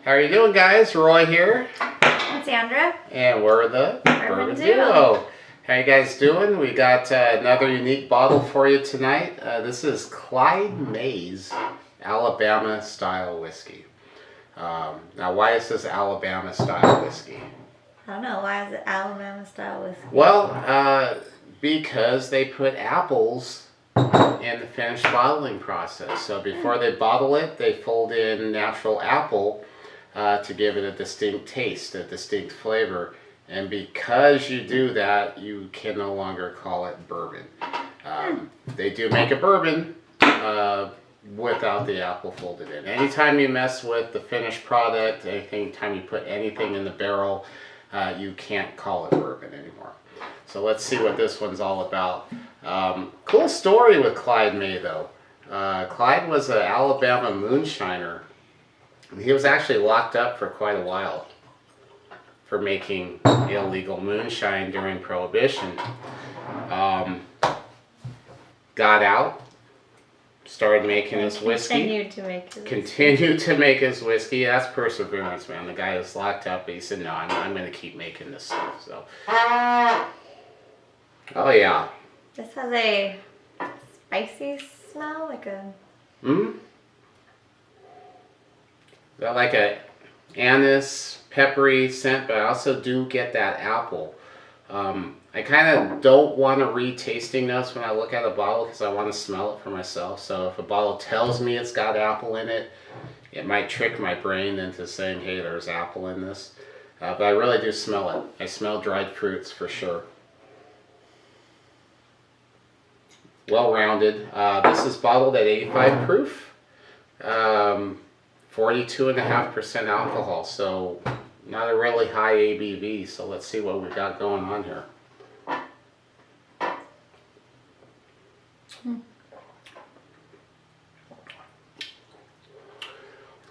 How are you doing, guys? Roy here. I'm Sandra. And we're the Bourbon Duo. How you guys doing? We got another unique bottle for you tonight. This is Clyde Mays Alabama style whiskey. Now, why is this Alabama style whiskey? I don't know. Why is it Alabama style whiskey? Well, because they put apples in the finished bottling process. So before they bottle it, they fold in natural apple to give it a distinct taste, a distinct flavor. And because you do that, you can no longer call it bourbon. They do make a bourbon without the apple folded in. Anytime you mess with the finished product, anytime you put anything in the barrel, you can't call it bourbon anymore. So let's see what this one's all about. Cool story with Clyde May, though. Clyde was an Alabama moonshiner. He was actually locked up for quite a while for making illegal moonshine during Prohibition. Got out, started making his whiskey. Continued to make his whiskey. That's perseverance, man. The guy was locked up, but he said, no, I'm going to keep making this stuff. So, oh yeah. This has a spicy smell, like a... Got like a anise, peppery scent, but I also do get that apple. I kind of don't want to read tasting notes when I look at a bottle because I want to smell it for myself. So if a bottle tells me it's got apple in it, it might trick my brain into saying, hey, there's apple in this. But I really do smell it. I smell dried fruits for sure. Well-rounded. This is bottled at 85 proof. 42.5% alcohol, so not a really high ABV. So let's see what we've got going on here.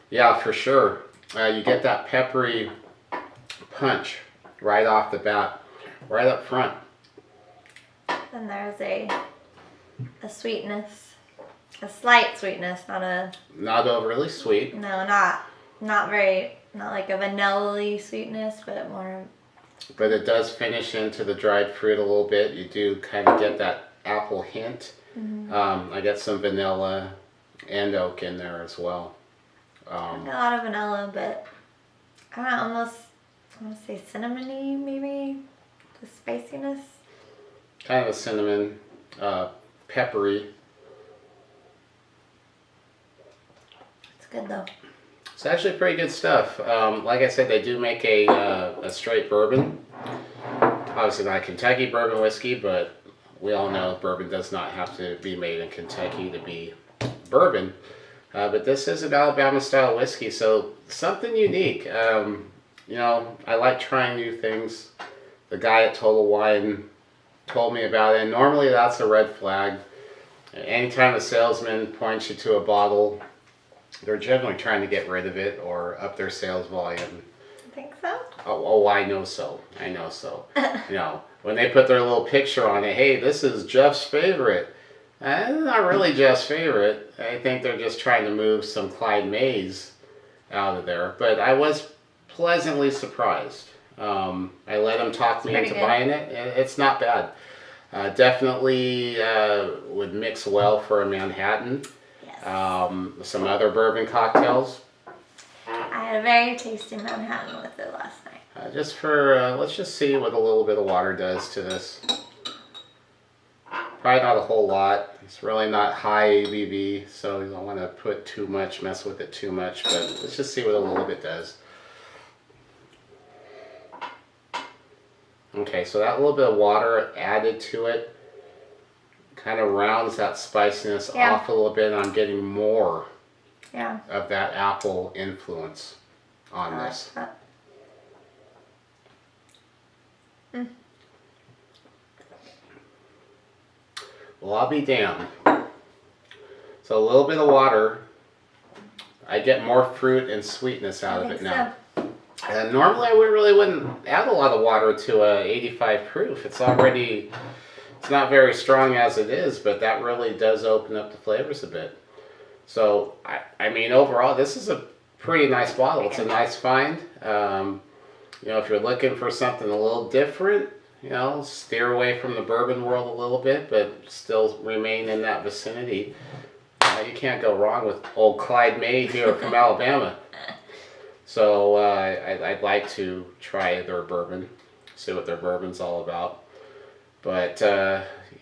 Yeah, for sure. You get that peppery punch right off the bat, right up front. Then there's a sweetness. A slight sweetness, not overly sweet. No, not like a vanilla-y sweetness, but more. But it does finish into the dried fruit a little bit. You do kind of get that apple hint. I get some vanilla and oak in there as well. I get a lot of vanilla, but I don't know, almost, I want to say cinnamony, maybe, the spiciness. Kind of a cinnamon, peppery. Good though. It's actually pretty good stuff. Like I said, they do make a straight bourbon. Obviously not a Kentucky bourbon whiskey, but we all know bourbon does not have to be made in Kentucky to be bourbon. But this is an Alabama style whiskey, so something unique. You know, I like trying new things. The guy at Total Wine told me about it, and normally that's a red flag. Anytime a salesman points you to a bottle, they're generally trying to get rid of it or up their sales volume. You think so? Oh, I know so. I know so. You know, when they put their little picture on it, hey, this is Jeff's favorite. Not really Jeff's favorite. I think they're just trying to move some Clyde Mays out of there. But I was pleasantly surprised. I let them talk me into buying it. It's not bad. Definitely would mix well for a Manhattan. Some other bourbon cocktails. I had a very tasty Manhattan with it last night. Just for, let's just see what a little bit of water does to this. Probably not a whole lot. It's really not high ABV, so you don't want to put too much, mess with it too much, but let's just see what a little bit does. Okay, so that little bit of water added to it kind of rounds that spiciness off a little bit, and I'm getting more of that apple influence on this. Well, I'll be damned. So a little bit of water, I get more fruit and sweetness out of it now. And normally I really wouldn't add a lot of water to a 85 proof. It's not very strong as it is, but that really does open up the flavors a bit. So, I mean, overall, this is a pretty nice bottle. It's a nice find. You know, if you're looking for something a little different, you know, steer away from the bourbon world a little bit, but still remain in that vicinity. You can't go wrong with old Clyde May here from Alabama. So I'd like to try their bourbon, see what their bourbon's all about. But,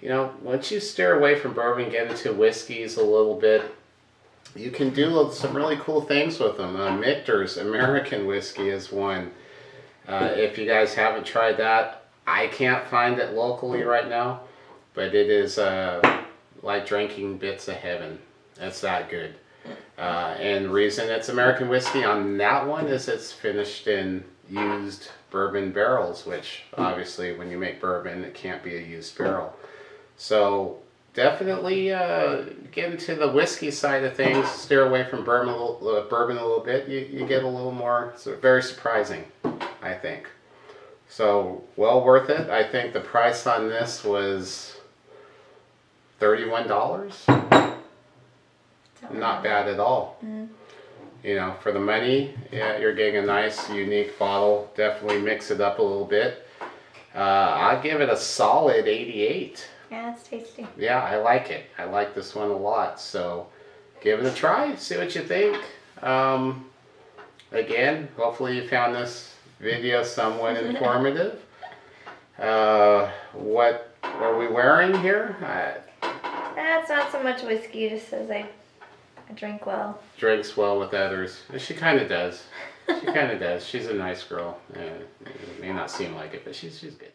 you know, once you steer away from bourbon, get into whiskeys a little bit, you can do some really cool things with them. Michter's American whiskey is one. If you guys haven't tried that, I can't find it locally right now, but it is like drinking bits of heaven. It's that good. And the reason it's American whiskey on that one is it's finished in used bourbon barrels, which obviously when you make bourbon, it can't be a used barrel. So definitely get into the whiskey side of things, steer away from bourbon a little bit. You get a little more, very surprising, I think. So well worth it. I think the price on this was $31. Not bad at all. You know, for the money, yeah, you're getting a nice, unique bottle. Definitely mix it up a little bit. I'll give it a solid 88. Yeah, it's tasty. Yeah, I like it. I like this one a lot. So give it a try. See what you think. Again, hopefully you found this video somewhat informative. What are we wearing here? That's not so much whiskey, just says I drink well. Drinks well with others. She kind of does. She kind of does. She's a nice girl. It may not seem like it, but she's good.